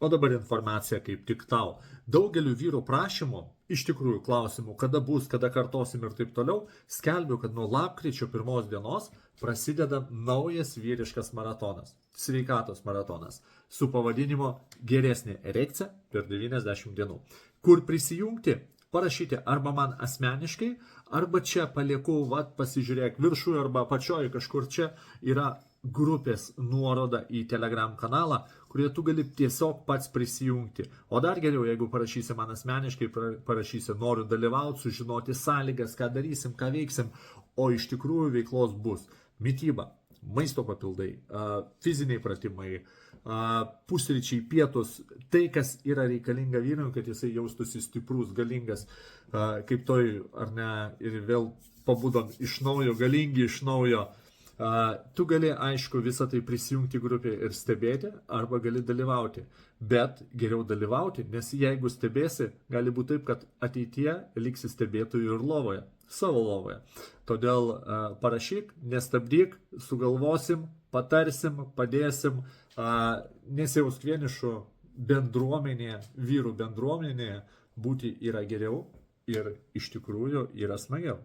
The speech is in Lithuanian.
O dabar informacija kaip tik tau. Daugeliu vyrų prašymų, iš tikrųjų klausimų, kada bus, kada kartosim ir taip toliau, skelbiu, kad nuo lapkričio 1 dienos prasideda naujas vyriškas maratonas. Sveikatos maratonas. Su pavadinimu Geresnė erekcija per 90 dienų. Kur prisijungti? Parašyti arba man asmeniškai, arba čia palieku, pasižiūrėk viršuje arba apačioje, kažkur čia yra grupės nuoroda į Telegram kanalą, kurie tu gali tiesiog pats prisijungti. O dar geriau, jeigu parašysi man asmeniškai, parašysi noriu dalyvauti, sužinoti sąlygas, ką darysim, ką veiksim, o iš tikrųjų veiklos bus mityba, maisto papildai, fiziniai pratimai, pusryčiai, pietus, tai, kas yra reikalinga vyrui, kad jisai jaustųsi stiprus, galingas, kaip toj, ar ne, ir vėl pabudom iš naujo, galingi iš naujo. Tu gali, aišku, visą tai prisijungti grupėje ir stebėti, arba gali dalyvauti. Bet geriau dalyvauti, nes jeigu stebėsi, gali būti taip, kad ateityje liksi stebėtojų ir lovoje, savo lovoje. Todėl parašyk, nestabdyk, sugalvosim, patarsim, padėsim, nesijausk vienišu bendruomenėje, vyrų bendruomenėje, būti yra geriau ir iš tikrųjų yra smagiau.